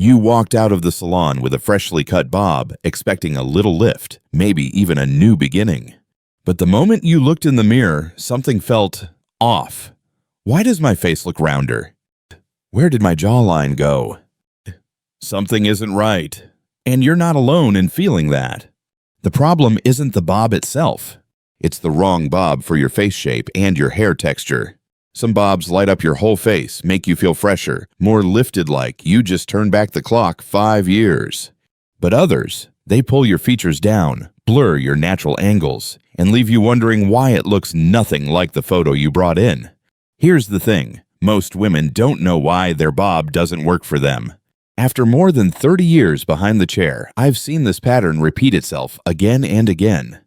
You walked out of the salon with a freshly cut bob, expecting a little lift, maybe even a new beginning. But the moment you looked in the mirror, something felt off. Why does my face look rounder? Where did my jawline go? Something isn't right. And you're not alone in feeling that. The problem isn't the bob itself. It's the wrong bob for your face shape and your hair texture. Some bobs light up your whole face, make you feel fresher, more lifted like you just turned back the clock 5 years. But others, they pull your features down, blur your natural angles, and leave you wondering why it looks nothing like the photo you brought in. Here's the thing, most women don't know why their bob doesn't work for them. After more than 30 years behind the chair, I've seen this pattern repeat itself again and again.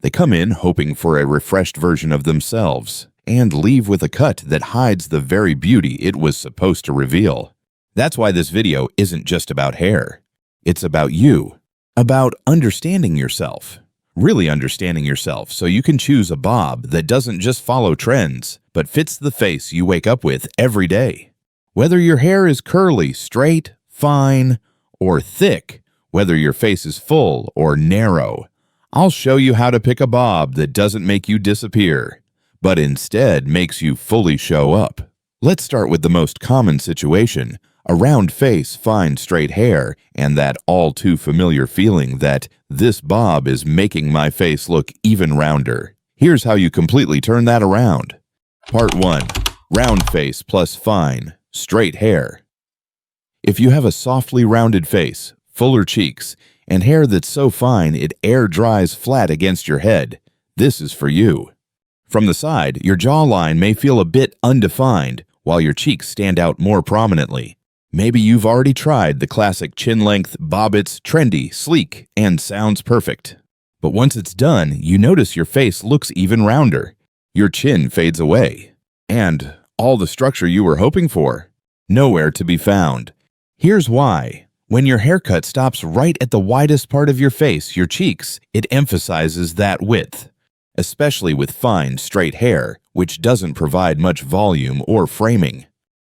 They come in hoping for a refreshed version of themselves, and leave with a cut that hides the very beauty it was supposed to reveal. That's why this video isn't just about hair. It's about you, about understanding yourself, really understanding yourself so you can choose a bob that doesn't just follow trends, but fits the face you wake up with every day. Whether your hair is curly, straight, fine, or thick, whether your face is full or narrow, I'll show you how to pick a bob that doesn't make you disappear, but instead makes you fully show up. Let's start with the most common situation, a round face, fine straight hair, and that all too familiar feeling that this bob is making my face look even rounder. Here's how you completely turn that around. Part 1. Round face plus fine, straight hair. If you have a softly rounded face, fuller cheeks, and hair that's so fine it air dries flat against your head, this is for you. From the side, your jawline may feel a bit undefined, while your cheeks stand out more prominently. Maybe you've already tried the classic chin length bob. It's trendy, sleek, and sounds perfect. But once it's done, you notice your face looks even rounder. Your chin fades away. And all the structure you were hoping for, nowhere to be found. Here's why. When your haircut stops right at the widest part of your face, your cheeks, it emphasizes that width. Especially with fine, straight hair, which doesn't provide much volume or framing.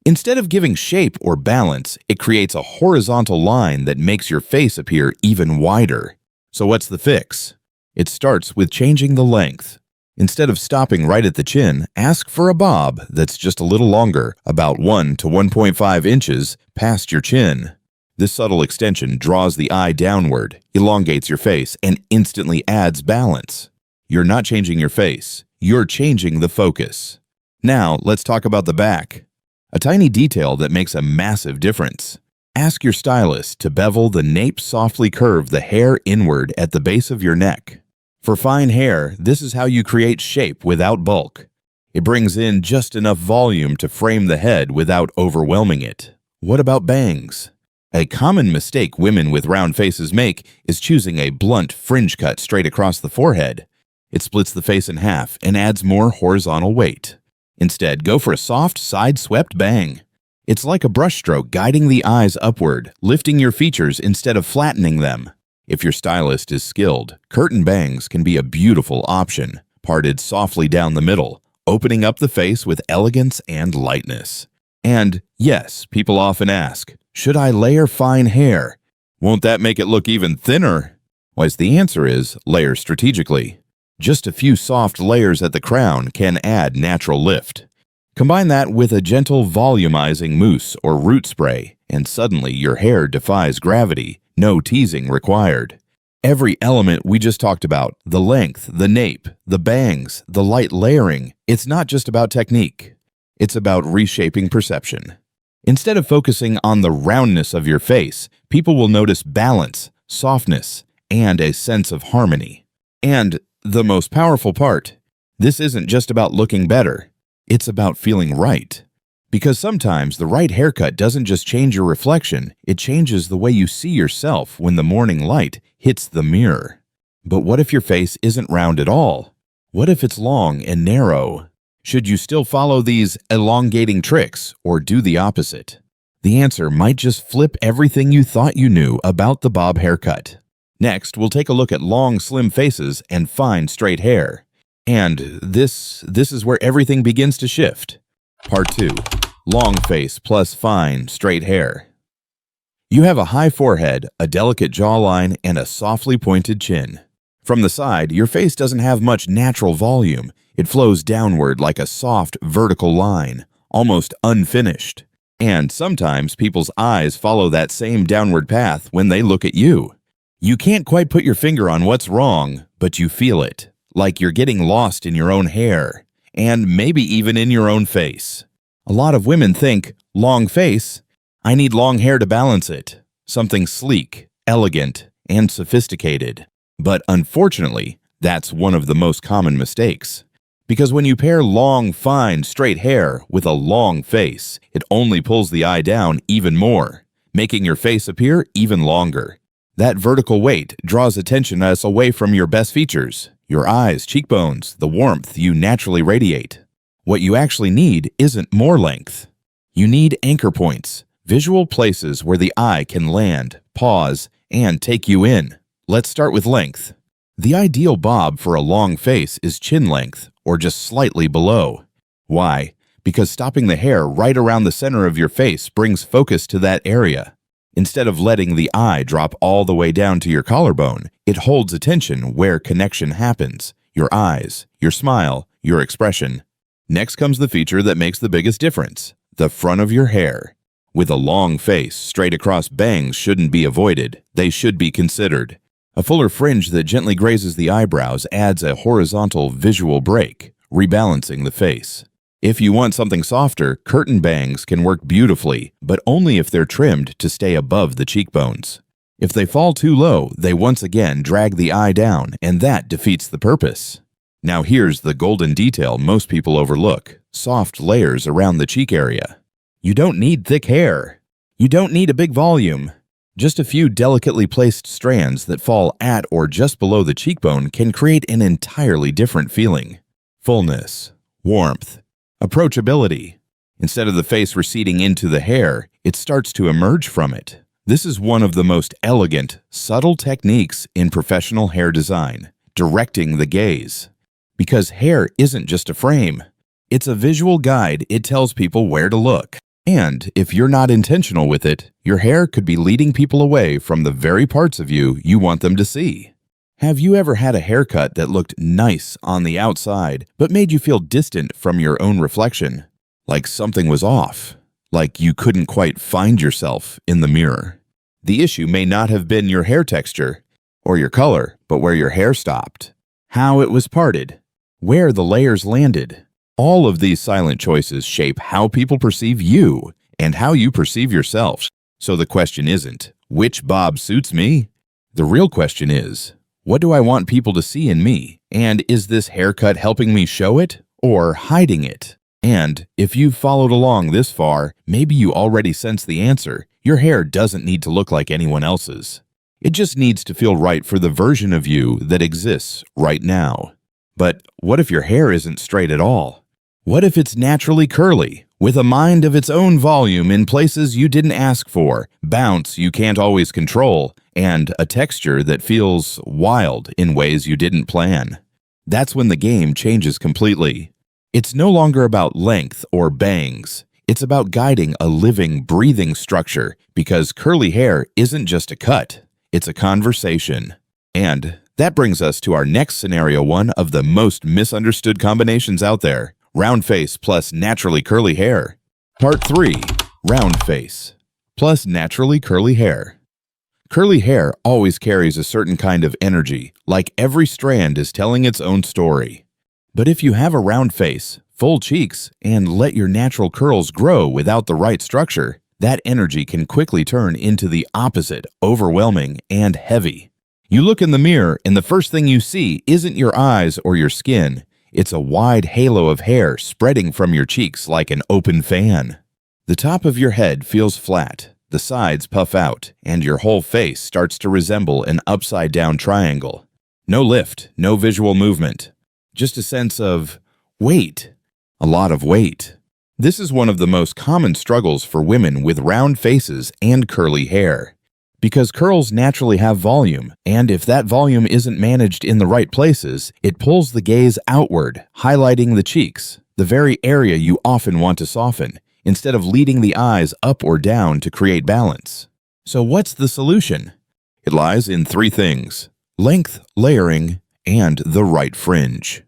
Instead of giving shape or balance, it creates a horizontal line that makes your face appear even wider. So what's the fix? It starts with changing the length. Instead of stopping right at the chin, ask for a bob that's just a little longer, about 1 to 1.5 inches past your chin. This subtle extension draws the eye downward, elongates your face, and instantly adds balance. You're not changing your face, you're changing the focus. Now, let's talk about the back. A tiny detail that makes a massive difference. Ask your stylist to bevel the nape, softly curve the hair inward at the base of your neck. For fine hair, this is how you create shape without bulk. It brings in just enough volume to frame the head without overwhelming it. What about bangs? A common mistake women with round faces make is choosing a blunt fringe cut straight across the forehead. It splits the face in half and adds more horizontal weight. Instead, go for a soft, side-swept bang. It's like a brushstroke guiding the eyes upward, lifting your features instead of flattening them. If your stylist is skilled, curtain bangs can be a beautiful option, parted softly down the middle, opening up the face with elegance and lightness. And yes, people often ask, should I layer fine hair? Won't that make it look even thinner? Well, the answer is layer strategically. Just a few soft layers at the crown can add natural lift. Combine that with a gentle volumizing mousse or root spray, and suddenly your hair defies gravity, no teasing required. Every element we just talked about, the length, the nape, the bangs, the light layering, it's not just about technique. It's about reshaping perception. Instead of focusing on the roundness of your face, people will notice balance, softness, and a sense of harmony. And the most powerful part, this isn't just about looking better, it's about feeling right. Because sometimes the right haircut doesn't just change your reflection, it changes the way you see yourself when the morning light hits the mirror. But what if your face isn't round at all? What if it's long and narrow? Should you still follow these elongating tricks or do the opposite? The answer might just flip everything you thought you knew about the bob haircut. Next, we'll take a look at long, slim faces and fine, straight hair. And this is where everything begins to shift. Part 2. Long face plus fine, straight hair. You have a high forehead, a delicate jawline, and a softly pointed chin. From the side, your face doesn't have much natural volume. It flows downward like a soft, vertical line, almost unfinished. And sometimes people's eyes follow that same downward path when they look at you. You can't quite put your finger on what's wrong, but you feel it, like you're getting lost in your own hair, and maybe even in your own face. A lot of women think, long face, I need long hair to balance it, something sleek, elegant, and sophisticated. But unfortunately, that's one of the most common mistakes. Because when you pair long, fine, straight hair with a long face, it only pulls the eye down even more, making your face appear even longer. That vertical weight draws attention away from your best features, your eyes, cheekbones, the warmth you naturally radiate. What you actually need isn't more length. You need anchor points, visual places where the eye can land, pause, and take you in. Let's start with length. The ideal bob for a long face is chin length, or just slightly below. Why? Because stopping the hair right around the center of your face brings focus to that area. Instead of letting the eye drop all the way down to your collarbone, it holds attention where connection happens, your eyes, your smile, your expression. Next comes the feature that makes the biggest difference, the front of your hair. With a long face, straight across bangs shouldn't be avoided, they should be considered. A fuller fringe that gently grazes the eyebrows adds a horizontal visual break, rebalancing the face. If you want something softer, curtain bangs can work beautifully, but only if they're trimmed to stay above the cheekbones. If they fall too low, they once again drag the eye down, and that defeats the purpose. Now here's the golden detail most people overlook, soft layers around the cheek area. You don't need thick hair. You don't need a big volume. Just a few delicately placed strands that fall at or just below the cheekbone can create an entirely different feeling. Fullness, warmth, approachability. Instead of the face receding into the hair, it starts to emerge from it. This is one of the most elegant, subtle techniques in professional hair design, directing the gaze. Because hair isn't just a frame. It's a visual guide. It tells people where to look. And if you're not intentional with it, your hair could be leading people away from the very parts of you want them to see. Have you ever had a haircut that looked nice on the outside, but made you feel distant from your own reflection? Like something was off. Like you couldn't quite find yourself in the mirror. The issue may not have been your hair texture or your color, but where your hair stopped, how it was parted, where the layers landed. All of these silent choices shape how people perceive you and how you perceive yourself. So the question isn't, which bob suits me? The real question is, what do I want people to see in me? And is this haircut helping me show it or hiding it? And if you've followed along this far, maybe you already sense the answer. Your hair doesn't need to look like anyone else's. It just needs to feel right for the version of you that exists right now. But what if your hair isn't straight at all? What if it's naturally curly, with a mind of its own volume in places you didn't ask for, bounce you can't always control, and a texture that feels wild in ways you didn't plan? That's when the game changes completely. It's no longer about length or bangs. It's about guiding a living, breathing structure, because curly hair isn't just a cut, it's a conversation. And that brings us to our next scenario, one of the most misunderstood combinations out there. Round face plus naturally curly hair. Part 3. Round face plus naturally curly hair. Curly hair always carries a certain kind of energy, like every strand is telling its own story. But if you have a round face, full cheeks, and let your natural curls grow without the right structure, that energy can quickly turn into the opposite, overwhelming and heavy. You look in the mirror and the first thing you see isn't your eyes or your skin. It's a wide halo of hair spreading from your cheeks like an open fan. The top of your head feels flat, the sides puff out, and your whole face starts to resemble an upside-down triangle. No lift, no visual movement. Just a sense of weight. A lot of weight. This is one of the most common struggles for women with round faces and curly hair. Because curls naturally have volume, and if that volume isn't managed in the right places, it pulls the gaze outward, highlighting the cheeks, the very area you often want to soften, instead of leading the eyes up or down to create balance. So what's the solution? It lies in three things: length, layering, and the right fringe.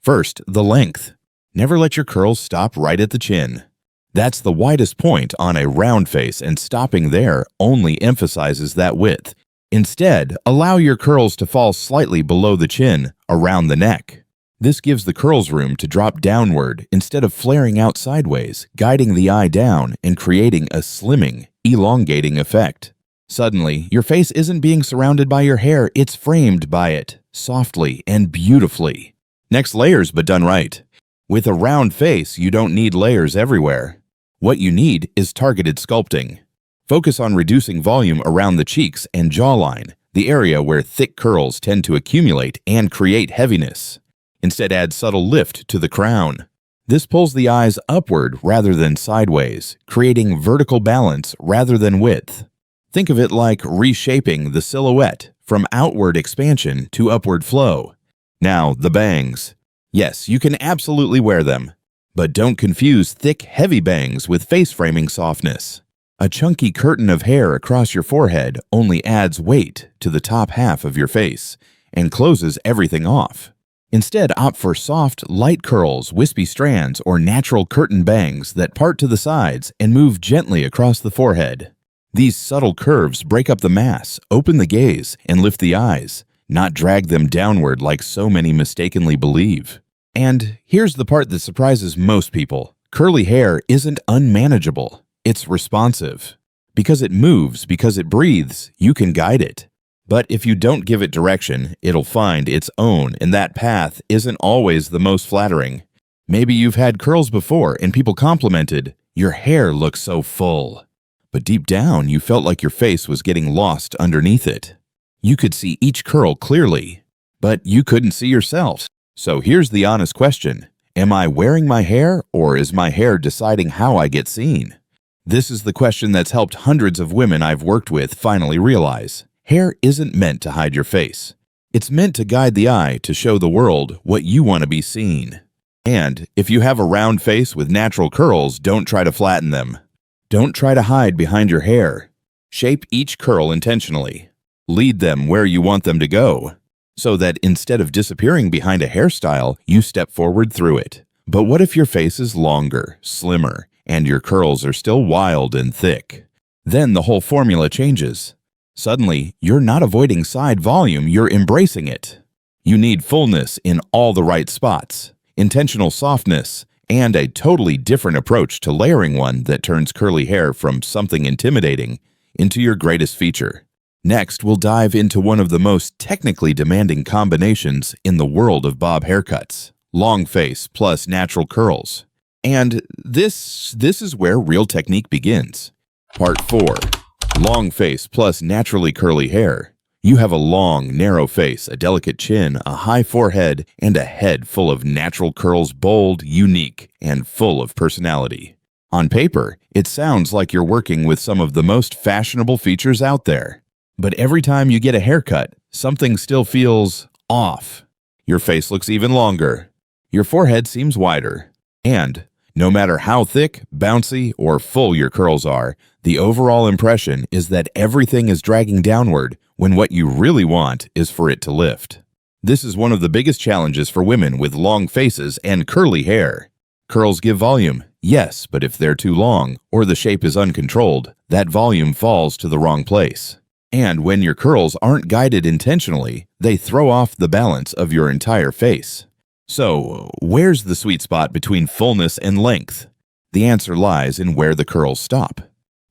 First, the length. Never let your curls stop right at the chin. That's the widest point on a round face, and stopping there only emphasizes that width. Instead, allow your curls to fall slightly below the chin, around the neck. This gives the curls room to drop downward instead of flaring out sideways, guiding the eye down and creating a slimming, elongating effect. Suddenly, your face isn't being surrounded by your hair, it's framed by it, softly and beautifully. Next, layers, but done right. With a round face, you don't need layers everywhere. What you need is targeted sculpting. Focus on reducing volume around the cheeks and jawline, the area where thick curls tend to accumulate and create heaviness. Instead, add subtle lift to the crown. This pulls the eyes upward rather than sideways, creating vertical balance rather than width. Think of it like reshaping the silhouette from outward expansion to upward flow. Now, the bangs. Yes, you can absolutely wear them, but don't confuse thick, heavy bangs with face-framing softness. A chunky curtain of hair across your forehead only adds weight to the top half of your face and closes everything off. Instead, opt for soft, light curls, wispy strands, or natural curtain bangs that part to the sides and move gently across the forehead. These subtle curves break up the mass, open the gaze, and lift the eyes, not drag them downward like so many mistakenly believe. And here's the part that surprises most people. Curly hair isn't unmanageable. It's responsive. Because it moves, because it breathes, you can guide it. But if you don't give it direction, it'll find its own, and that path isn't always the most flattering. Maybe you've had curls before and people complimented, "Your hair looks so full." But deep down, you felt like your face was getting lost underneath it. You could see each curl clearly, but you couldn't see yourself. So here's the honest question. Am I wearing my hair, or is my hair deciding how I get seen? This is the question that's helped hundreds of women I've worked with finally realize. Hair isn't meant to hide your face. It's meant to guide the eye to show the world what you want to be seen. And if you have a round face with natural curls, don't try to flatten them. Don't try to hide behind your hair. Shape each curl intentionally. Lead them where you want them to go, so that instead of disappearing behind a hairstyle, you step forward through it. But what if your face is longer, slimmer, and your curls are still wild and thick? Then the whole formula changes. Suddenly, you're not avoiding side volume, you're embracing it. You need fullness in all the right spots, intentional softness, and a totally different approach to layering, one that turns curly hair from something intimidating into your greatest feature. Next, we'll dive into one of the most technically demanding combinations in the world of bob haircuts: long face plus natural curls. And this is where real technique begins. Part 4. Long face plus naturally curly hair. You have a long, narrow face, a delicate chin, a high forehead, and a head full of natural curls, bold, unique, and full of personality. On paper, it sounds like you're working with some of the most fashionable features out there. But every time you get a haircut, something still feels off. Your face looks even longer. Your forehead seems wider. And no matter how thick, bouncy, or full your curls are, the overall impression is that everything is dragging downward when what you really want is for it to lift. This is one of the biggest challenges for women with long faces and curly hair. Curls give volume, yes, but if they're too long or the shape is uncontrolled, that volume falls to the wrong place. And when your curls aren't guided intentionally, they throw off the balance of your entire face. So, where's the sweet spot between fullness and length? The answer lies in where the curls stop.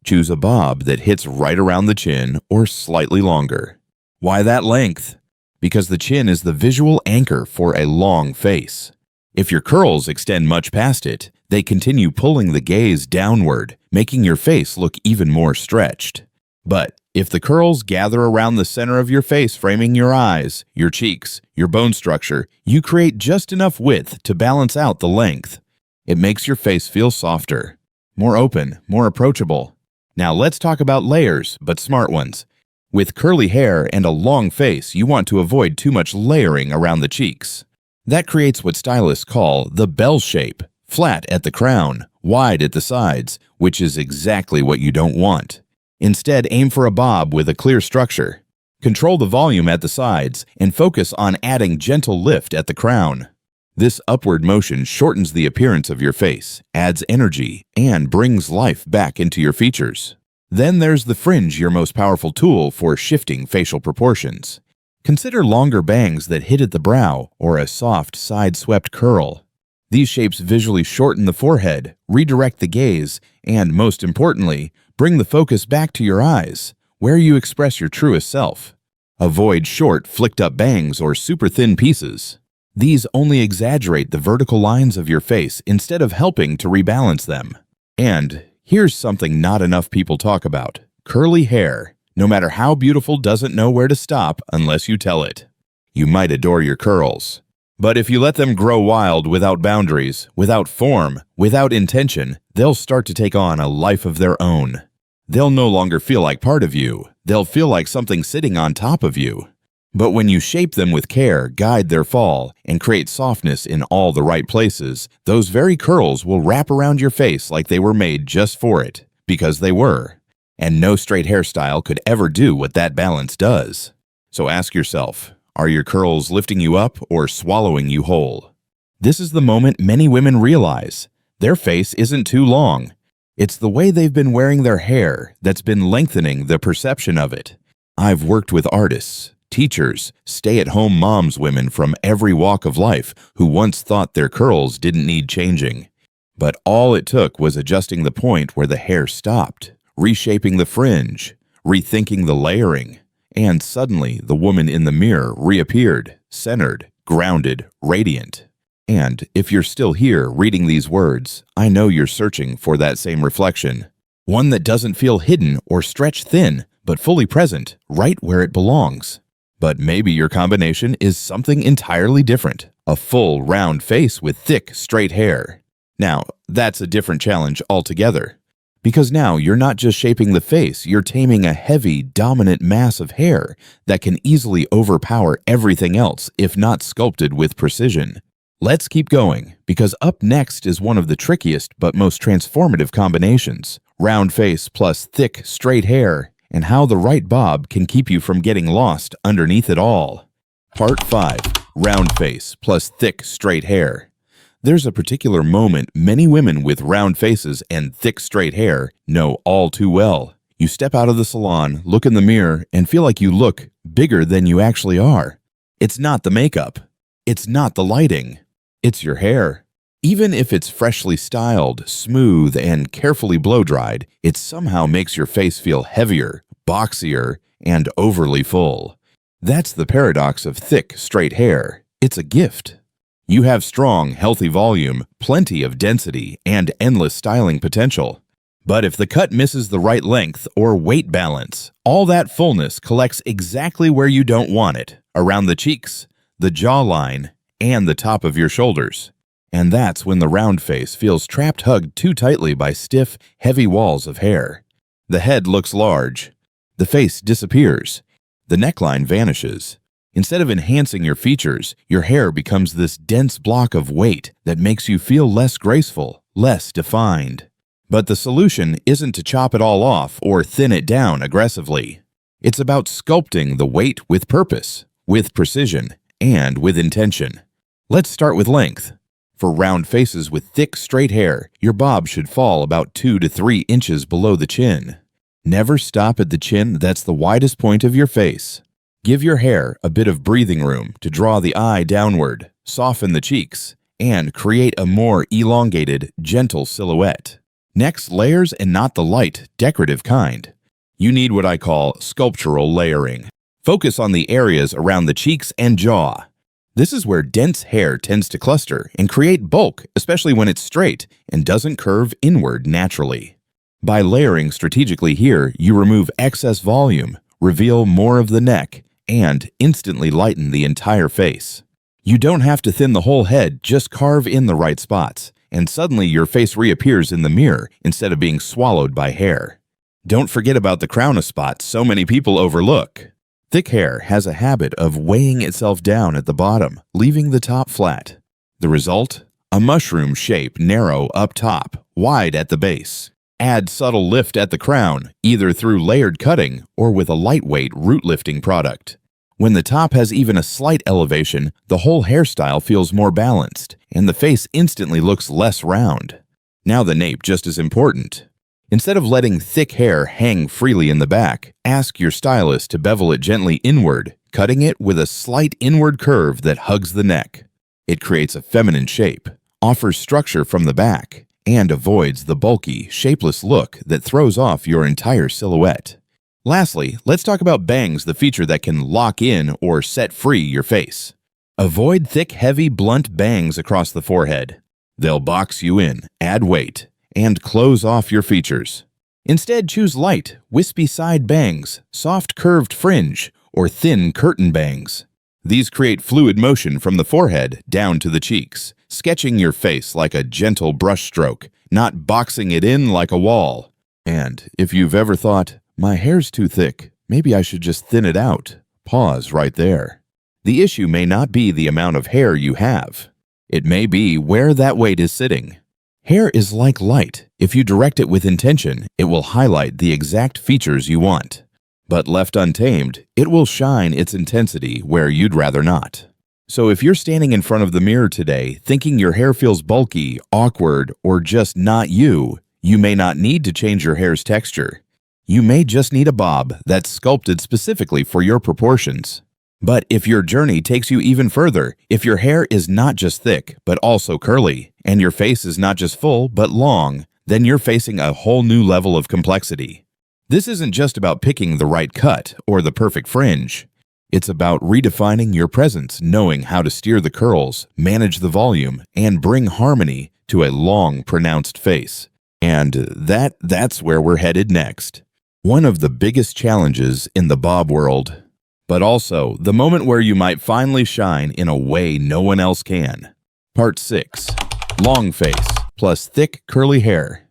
Choose a bob that hits right around the chin or slightly longer. Why that length? Because the chin is the visual anchor for a long face. If your curls extend much past it, they continue pulling the gaze downward, making your face look even more stretched. But if the curls gather around the center of your face, framing your eyes, your cheeks, your bone structure, you create just enough width to balance out the length. It makes your face feel softer, more open, more approachable. Now let's talk about layers, but smart ones. With curly hair and a long face, you want to avoid too much layering around the cheeks. That creates what stylists call the bell shape, flat at the crown, wide at the sides, which is exactly what you don't want. Instead, aim for a bob with a clear structure. Control the volume at the sides and focus on adding gentle lift at the crown. This upward motion shortens the appearance of your face, adds energy, and brings life back into your features. Then there's the fringe, your most powerful tool for shifting facial proportions. Consider longer bangs that hit at the brow or a soft side-swept curl. These shapes visually shorten the forehead, redirect the gaze, and most importantly, bring the focus back to your eyes, where you express your truest self. Avoid short, flicked-up bangs or super thin pieces. These only exaggerate the vertical lines of your face instead of helping to rebalance them. And here's something not enough people talk about: curly hair. No matter how beautiful, doesn't know where to stop unless you tell it. You might adore your curls, but if you let them grow wild without boundaries, without form, without intention, they'll start to take on a life of their own. They'll no longer feel like part of you. They'll feel like something sitting on top of you. But when you shape them with care, guide their fall, and create softness in all the right places, those very curls will wrap around your face like they were made just for it, because they were. And no straight hairstyle could ever do what that balance does. So ask yourself, are your curls lifting you up or swallowing you whole? This is the moment many women realize their face isn't too long. It's the way they've been wearing their hair that's been lengthening the perception of it. I've worked with artists, teachers, stay-at-home moms, women from every walk of life who once thought their curls didn't need changing. But all it took was adjusting the point where the hair stopped, reshaping the fringe, rethinking the layering, and suddenly the woman in the mirror reappeared, centered, grounded, radiant. And if you're still here reading these words, I know you're searching for that same reflection. One that doesn't feel hidden or stretched thin, but fully present, right where it belongs. But maybe your combination is something entirely different, a full, round face with thick, straight hair. Now, that's a different challenge altogether. Because now you're not just shaping the face, you're taming a heavy, dominant mass of hair that can easily overpower everything else if not sculpted with precision. Let's keep going, because up next is one of the trickiest but most transformative combinations: round face plus thick, straight hair, and how the right bob can keep you from getting lost underneath it all. Part 5. Round face plus thick, straight hair. There's a particular moment many women with round faces and thick, straight hair know all too well. You step out of the salon, look in the mirror, and feel like you look bigger than you actually are. It's not the makeup. It's not the lighting. It's your hair. Even if it's freshly styled, smooth, and carefully blow-dried, it somehow makes your face feel heavier, boxier, and overly full. That's the paradox of thick, straight hair. It's a gift. You have strong, healthy volume, plenty of density, and endless styling potential. But if the cut misses the right length or weight balance, all that fullness collects exactly where you don't want it, around the cheeks, the jawline, and the top of your shoulders. And that's when the round face feels trapped, hugged too tightly by stiff, heavy walls of hair. The head looks large. The face disappears. The neckline vanishes. Instead of enhancing your features, your hair becomes this dense block of weight that makes you feel less graceful, less defined. But the solution isn't to chop it all off or thin it down aggressively. It's about sculpting the weight with purpose, with precision, and with intention. Let's start with length. For round faces with thick, straight hair, your bob should fall about 2 to 3 inches below the chin. Never stop at the chin. That's the widest point of your face. Give your hair a bit of breathing room to draw the eye downward, soften the cheeks, and create a more elongated, gentle silhouette. Next, layers, and not the light, decorative kind. You need what I call sculptural layering. Focus on the areas around the cheeks and jaw. This is where dense hair tends to cluster and create bulk, especially when it's straight and doesn't curve inward naturally. By layering strategically here, you remove excess volume, reveal more of the neck, and instantly lighten the entire face. You don't have to thin the whole head, just carve in the right spots, and suddenly your face reappears in the mirror instead of being swallowed by hair. Don't forget about the crown of spots so many people overlook. Thick hair has a habit of weighing itself down at the bottom, leaving the top flat. The result? A mushroom shape, narrow up top, wide at the base. Add subtle lift at the crown, either through layered cutting or with a lightweight root lifting product. When the top has even a slight elevation, the whole hairstyle feels more balanced, and the face instantly looks less round. Now the nape just as important. Instead of letting thick hair hang freely in the back, ask your stylist to bevel it gently inward, cutting it with a slight inward curve that hugs the neck. It creates a feminine shape, offers structure from the back, and avoids the bulky, shapeless look that throws off your entire silhouette. Lastly, let's talk about bangs, the feature that can lock in or set free your face. Avoid thick, heavy, blunt bangs across the forehead. They'll box you in, add weight, and close off your features. Instead, choose light, wispy side bangs, soft curved fringe, or thin curtain bangs. These create fluid motion from the forehead down to the cheeks, sketching your face like a gentle brushstroke, not boxing it in like a wall. And if you've ever thought, "My hair's too thick, maybe I should just thin it out," pause right there. The issue may not be the amount of hair you have. It may be where that weight is sitting. Hair is like light. If you direct it with intention, it will highlight the exact features you want. But left untamed, it will shine its intensity where you'd rather not. So if you're standing in front of the mirror today thinking your hair feels bulky, awkward, or just not you, you may not need to change your hair's texture. You may just need a bob that's sculpted specifically for your proportions. But if your journey takes you even further, if your hair is not just thick, but also curly, and your face is not just full, but long, then you're facing a whole new level of complexity. This isn't just about picking the right cut or the perfect fringe. It's about redefining your presence, knowing how to steer the curls, manage the volume, and bring harmony to a long, pronounced face. And that's where we're headed next. One of the biggest challenges in the bob world, but also the moment where you might finally shine in a way no one else can. Part 6. Long face plus thick curly hair.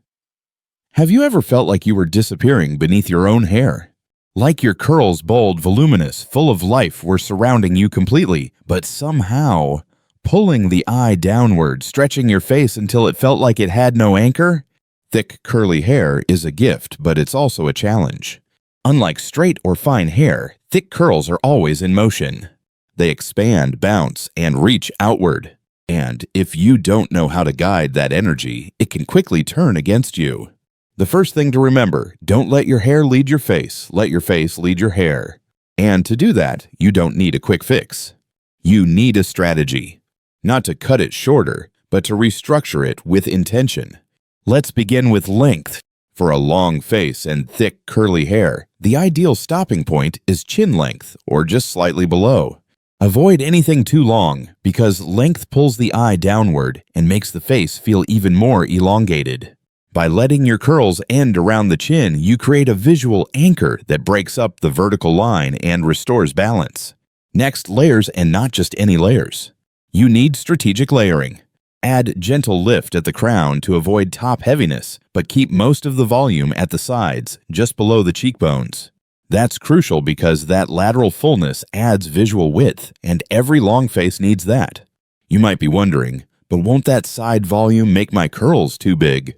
Have you ever felt like you were disappearing beneath your own hair? Like your curls, bold, voluminous, full of life, were surrounding you completely, but somehow pulling the eye downward, stretching your face until it felt like it had no anchor? Thick curly hair is a gift, but it's also a challenge. Unlike straight or fine hair, thick curls are always in motion. They expand, bounce, and reach outward. And if you don't know how to guide that energy, it can quickly turn against you. The first thing to remember, don't let your hair lead your face, let your face lead your hair. And to do that, you don't need a quick fix. You need a strategy. Not to cut it shorter, but to restructure it with intention. Let's begin with length. For a long face and thick curly hair, the ideal stopping point is chin length or just slightly below. Avoid anything too long because length pulls the eye downward and makes the face feel even more elongated. By letting your curls end around the chin, you create a visual anchor that breaks up the vertical line and restores balance. Next, layers, and not just any layers. You need strategic layering. Add gentle lift at the crown to avoid top heaviness, but keep most of the volume at the sides, just below the cheekbones. That's crucial because that lateral fullness adds visual width, and every long face needs that. You might be wondering, but won't that side volume make my curls too big?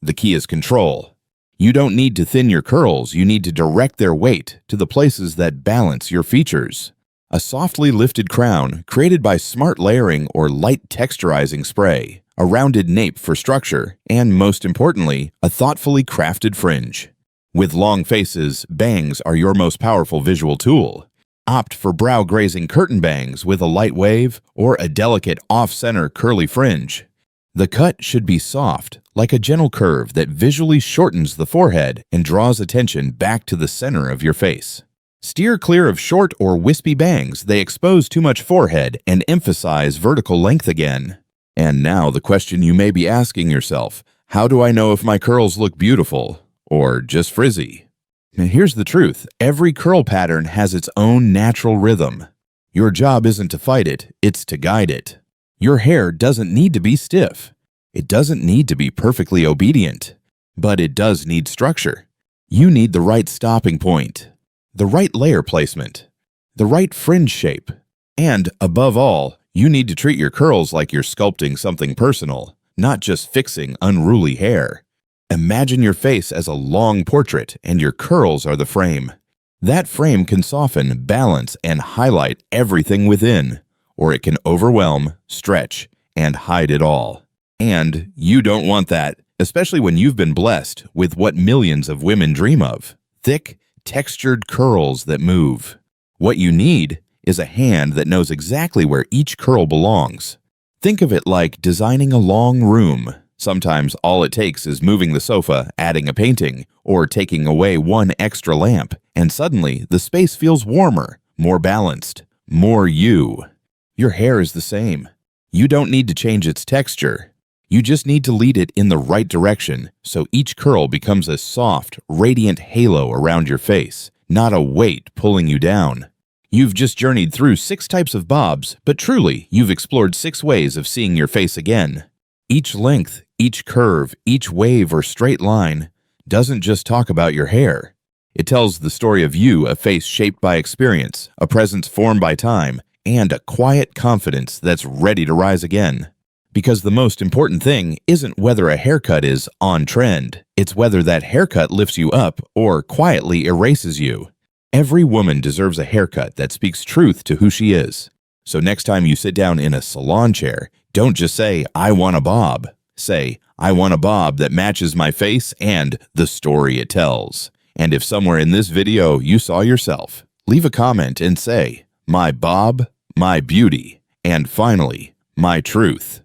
The key is control. You don't need to thin your curls, you need to direct their weight to the places that balance your features. A softly lifted crown, created by smart layering or light texturizing spray, a rounded nape for structure, and most importantly, a thoughtfully crafted fringe. With long faces, bangs are your most powerful visual tool. Opt for brow-grazing curtain bangs with a light wave or a delicate off-center curly fringe. The cut should be soft, like a gentle curve that visually shortens the forehead and draws attention back to the center of your face. Steer clear of short or wispy bangs. They expose too much forehead and emphasize vertical length again. And now the question you may be asking yourself, how do I know if my curls look beautiful or just frizzy? And here's the truth. Every curl pattern has its own natural rhythm. Your job isn't to fight it, it's to guide it. Your hair doesn't need to be stiff. It doesn't need to be perfectly obedient. But it does need structure. You need the right stopping point, the right layer placement, the right fringe shape, and, above all, you need to treat your curls like you're sculpting something personal, not just fixing unruly hair. Imagine your face as a long portrait and your curls are the frame. That frame can soften, balance, and highlight everything within, or it can overwhelm, stretch, and hide it all. And you don't want that, especially when you've been blessed with what millions of women dream of: thick, textured curls that move. What you need is a hand that knows exactly where each curl belongs. Think of it like designing a long room. Sometimes all it takes is moving the sofa, adding a painting, or taking away one extra lamp, and suddenly the space feels warmer, more balanced, more you. Your hair is the same. You don't need to change its texture. You just need to lead it in the right direction so each curl becomes a soft, radiant halo around your face, not a weight pulling you down. You've just journeyed through 6 types of bobs, but truly, you've explored 6 ways of seeing your face again. Each length, each curve, each wave or straight line doesn't just talk about your hair. It tells the story of you, a face shaped by experience, a presence formed by time, and a quiet confidence that's ready to rise again. Because the most important thing isn't whether a haircut is on trend, it's whether that haircut lifts you up or quietly erases you. Every woman deserves a haircut that speaks truth to who she is. So next time you sit down in a salon chair, don't just say, "I want a bob." Say, "I want a bob that matches my face and the story it tells." And if somewhere in this video you saw yourself, leave a comment and say, "My bob, my beauty, and finally, my truth."